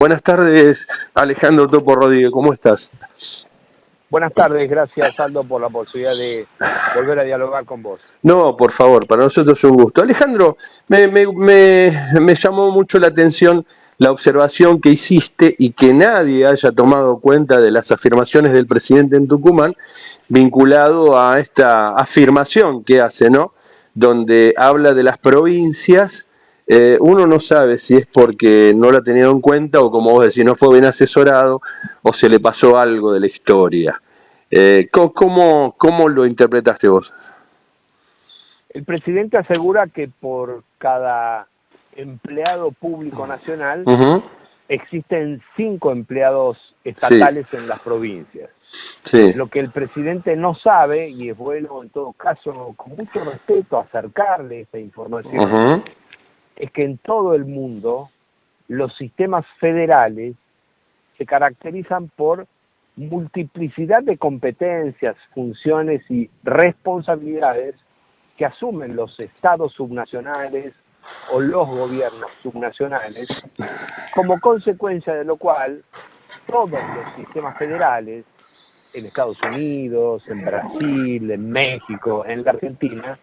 Buenas tardes, Alejandro Topo Rodríguez, ¿cómo estás? Buenas tardes, gracias Aldo por la posibilidad de volver a dialogar con vos. No, por favor, para nosotros es un gusto. Alejandro, me llamó mucho la atención la observación que hiciste y que nadie haya tomado cuenta de las afirmaciones del presidente en Tucumán vinculado a esta afirmación que hace, ¿no? Donde habla de las provincias. Uno no sabe si es porque no lo ha tenido en cuenta o, como vos decís, no fue bien asesorado o se le pasó algo de la historia. ¿Cómo lo interpretaste vos? El presidente asegura que por cada empleado público nacional existen 5 empleados estatales en las provincias. Sí. Lo que el presidente no sabe, y es bueno en todo caso, con mucho respeto, acercarle esa información, es que en todo el mundo los sistemas federales se caracterizan por multiplicidad de competencias, funciones y responsabilidades que asumen los estados subnacionales o los gobiernos subnacionales, como consecuencia de lo cual todos los sistemas federales, en Estados Unidos, en Brasil, en México, en la Argentina,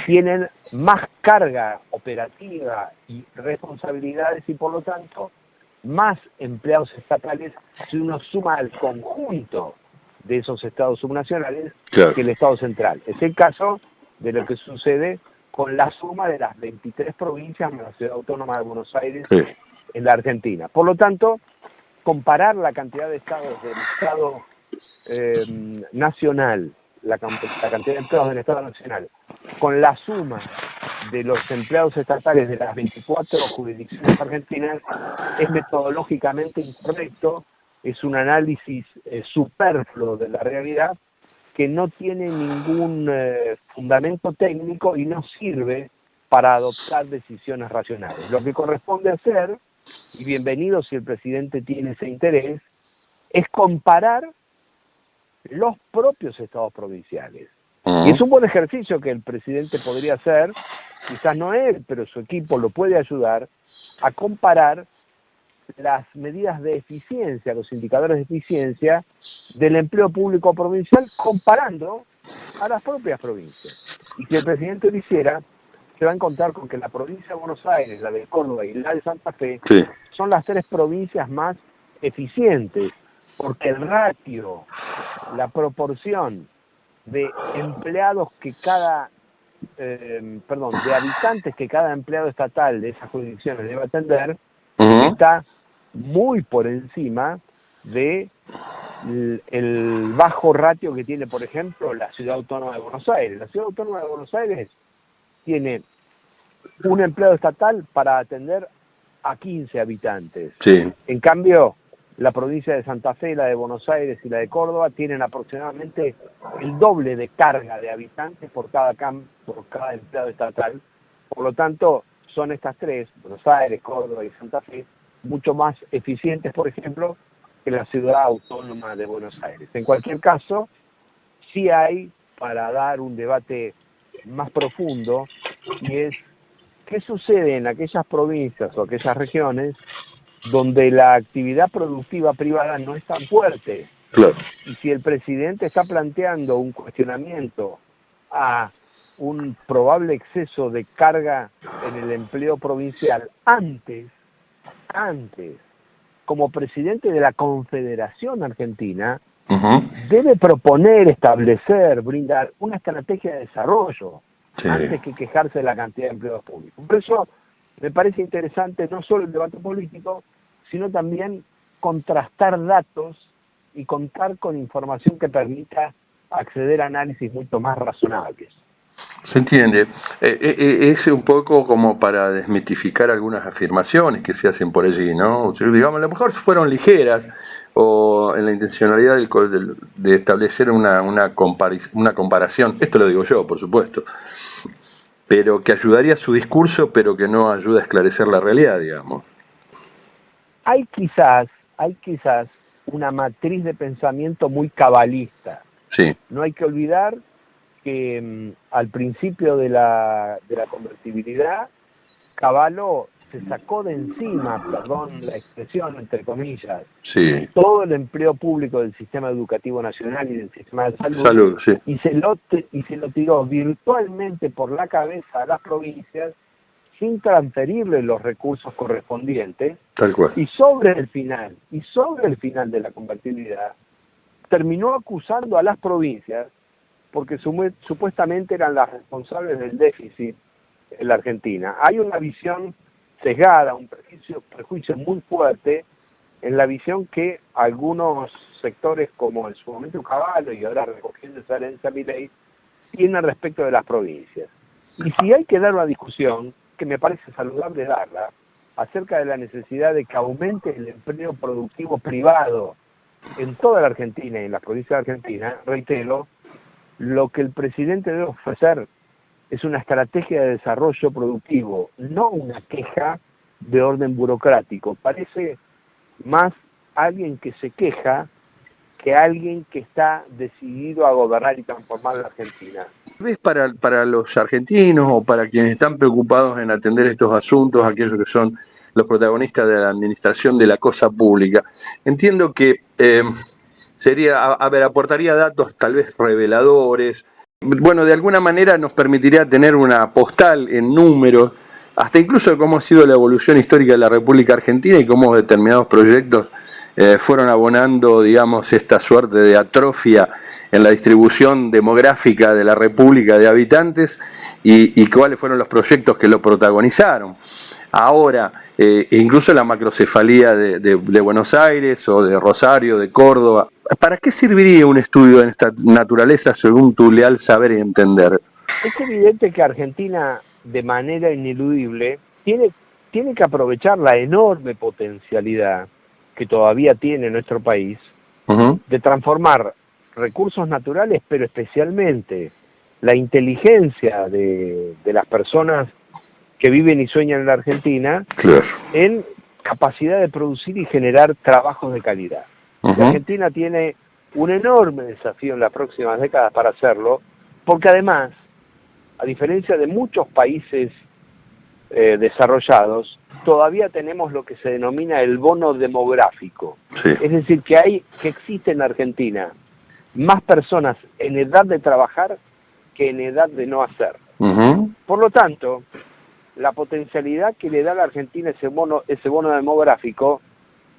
tienen más carga operativa y responsabilidades y por lo tanto más empleados estatales si uno suma al conjunto de esos estados subnacionales que el estado central. Es el caso de lo que sucede con la suma de las 23 provincias de la Ciudad Autónoma de Buenos Aires en la Argentina. Por lo tanto, comparar la cantidad de estados del Estado nacional, la cantidad de empleados del Estado nacional, con la suma de los empleados estatales de las 24 jurisdicciones argentinas es metodológicamente incorrecto, es un análisis superfluo de la realidad que no tiene ningún fundamento técnico y no sirve para adoptar decisiones racionales. Lo que corresponde hacer, y bienvenido si el presidente tiene ese interés, es comparar los propios estados provinciales. Y es un buen ejercicio que el presidente podría hacer, quizás no él, pero su equipo lo puede ayudar a comparar las medidas de eficiencia, los indicadores de eficiencia del empleo público provincial comparando a las propias provincias. Y si el presidente lo hiciera, se va a encontrar con que la provincia de Buenos Aires, la de Córdoba y la de Santa Fe son las 3 provincias más eficientes, porque el ratio, la proporción de empleados que cada, de habitantes que cada empleado estatal de esas jurisdicciones debe atender, está muy por encima de el bajo ratio que tiene, por ejemplo, la Ciudad Autónoma de Buenos Aires. La Ciudad Autónoma de Buenos Aires tiene un empleado estatal para atender a 15 habitantes. En cambio, la provincia de Santa Fe, la de Buenos Aires y la de Córdoba tienen aproximadamente el doble de carga de habitantes por cada empleado estatal. Por lo tanto, son estas 3, Buenos Aires, Córdoba y Santa Fe, mucho más eficientes, por ejemplo, que la Ciudad Autónoma de Buenos Aires. En cualquier caso, sí hay para dar un debate más profundo, y es qué sucede en aquellas provincias o aquellas regiones donde la actividad productiva privada no es tan fuerte. Y si el presidente está planteando un cuestionamiento a un probable exceso de carga en el empleo provincial antes, como presidente de la Confederación Argentina, debe proponer, establecer, brindar una estrategia de desarrollo antes que quejarse de la cantidad de empleados públicos. Por eso me parece interesante no solo el debate político, sino también contrastar datos y contar con información que permita acceder a análisis mucho más razonables. Se entiende. Es un poco como para desmitificar algunas afirmaciones que se hacen por allí, ¿no? O sea, digamos, a lo mejor fueron ligeras o en la intencionalidad de establecer una comparación, esto lo digo yo, por supuesto, pero que ayudaría a su discurso, pero que no ayuda a esclarecer la realidad, digamos. Hay quizás una matriz de pensamiento muy cabalista. No hay que olvidar que al principio de la convertibilidad, Cavallo se sacó de encima, perdón la expresión, entre comillas, sí, todo el empleo público del sistema educativo nacional y del sistema de salud, sí, y se lo tiró virtualmente por la cabeza a las provincias sin transferirle los recursos correspondientes, tal cual. y sobre el final de la convertibilidad, terminó acusando a las provincias porque supuestamente eran las responsables del déficit en la Argentina. Hay una visión sesgada, un prejuicio muy fuerte en la visión que algunos sectores, como en su momento Caballo y ahora recogiendo esa herencia Milei, tienen respecto de las provincias. Y si hay que dar una discusión, que me parece saludable darla, acerca de la necesidad de que aumente el empleo productivo privado en toda la Argentina y en las provincias de Argentina, reitero, lo que el presidente debe ofrecer es una estrategia de desarrollo productivo, no una queja de orden burocrático. Parece más alguien que se queja que alguien que está decidido a gobernar y transformar la Argentina. ¿Ves para los argentinos o para quienes están preocupados en atender estos asuntos, aquellos que son los protagonistas de la administración de la cosa pública? Entiendo que aportaría datos tal vez reveladores. Bueno, de alguna manera nos permitiría tener una postal en números, hasta incluso de cómo ha sido la evolución histórica de la República Argentina y cómo determinados proyectos fueron abonando, digamos, esta suerte de atrofia en la distribución demográfica de la República de habitantes y cuáles fueron los proyectos que lo protagonizaron. Ahora, incluso la macrocefalía de Buenos Aires o de Rosario, de Córdoba. ¿Para qué serviría un estudio de esta naturaleza según tu leal saber y entender? Es evidente que Argentina, de manera ineludible, tiene que aprovechar la enorme potencialidad que todavía tiene nuestro país de transformar recursos naturales, pero especialmente la inteligencia de las personas que viven y sueñan en la Argentina, claro, en capacidad de producir y generar trabajos de calidad. La Argentina tiene un enorme desafío en las próximas décadas para hacerlo, porque además, a diferencia de muchos países desarrollados, todavía tenemos lo que se denomina el bono demográfico. Sí. Es decir, que existe en Argentina más personas en edad de trabajar que en edad de no hacer. Por lo tanto, la potencialidad que le da a la Argentina ese bono demográfico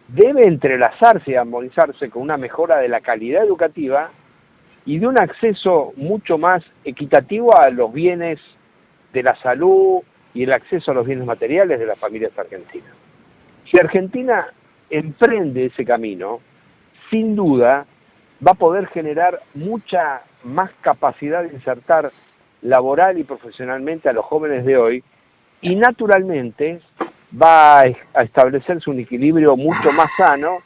debe entrelazarse y armonizarse con una mejora de la calidad educativa y de un acceso mucho más equitativo a los bienes de la salud y el acceso a los bienes materiales de las familias argentinas. Si Argentina emprende ese camino, sin duda va a poder generar mucha más capacidad de insertar laboral y profesionalmente a los jóvenes de hoy, y naturalmente va a establecerse un equilibrio mucho más sano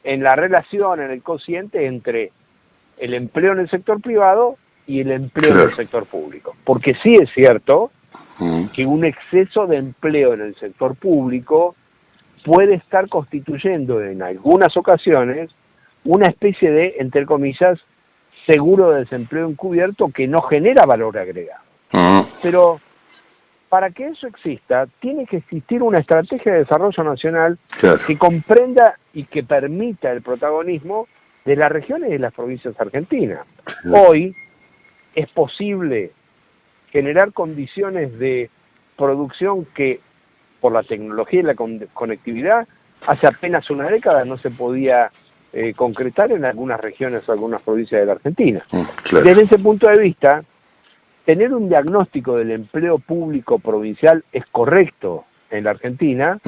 en la relación, en el cociente entre el empleo en el sector privado y el empleo en el sector público. Porque sí es cierto que un exceso de empleo en el sector público puede estar constituyendo en algunas ocasiones una especie de, entre comillas, seguro de desempleo encubierto que no genera valor agregado. Pero para que eso exista, tiene que existir una estrategia de desarrollo nacional que comprenda y que permita el protagonismo de las regiones y de las provincias argentinas. Hoy es posible generar condiciones de producción que, por la tecnología y la conectividad, hace apenas una década no se podía concretar en algunas regiones o algunas provincias de la Argentina. Desde ese punto de vista, tener un diagnóstico del empleo público provincial es correcto en la Argentina,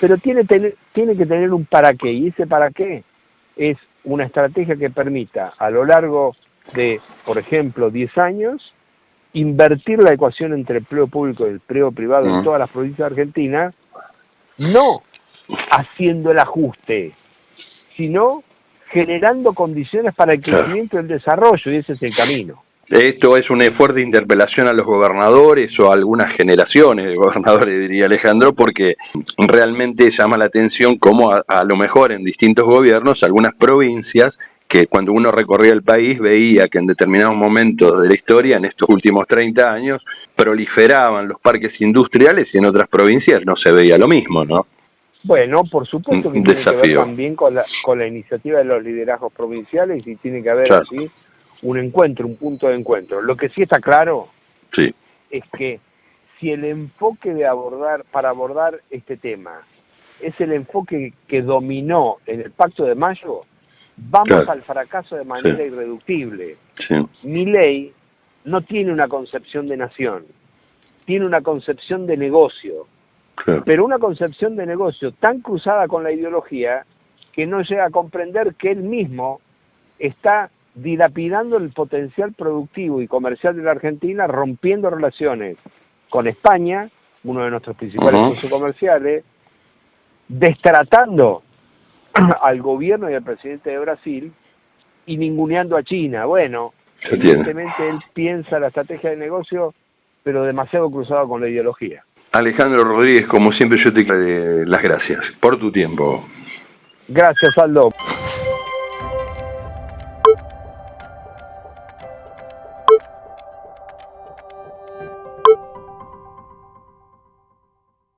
pero tiene que tener un para qué, y ese para qué es una estrategia que permita a lo largo de, por ejemplo, 10 años, invertir la ecuación entre empleo público y empleo privado en todas las provincias de Argentina, no haciendo el ajuste, sino generando condiciones para el crecimiento y el desarrollo, y ese es el camino. Esto es una fuerte interpelación a los gobernadores o a algunas generaciones de gobernadores, diría Alejandro, porque realmente llama la atención cómo a lo mejor en distintos gobiernos, algunas provincias que cuando uno recorría el país veía que en determinados momentos de la historia, en estos últimos 30 años, proliferaban los parques industriales y en otras provincias no se veía lo mismo, ¿no? Bueno, por supuesto que Un tiene que ver desafío. también con la iniciativa de los liderazgos provinciales y tiene que haber Claro. así un encuentro, un punto de encuentro. Lo que sí está claro Sí, es que si el enfoque para abordar este tema es el enfoque que dominó en el Pacto de Mayo, vamos claro. al fracaso de manera Sí. irreductible. Sí, Milei no tiene una concepción de nación, tiene una concepción de negocio, claro. pero una concepción de negocio tan cruzada con la ideología que no llega a comprender que él mismo está dilapidando el potencial productivo y comercial de la Argentina, rompiendo relaciones con España, uno de nuestros principales socios comerciales, destratando al gobierno y al presidente de Brasil y ninguneando a China. Bueno, evidentemente él piensa la estrategia de negocio, pero demasiado cruzado con la ideología. Alejandro Rodríguez, como siempre yo te doy las gracias por tu tiempo. Gracias, Aldo.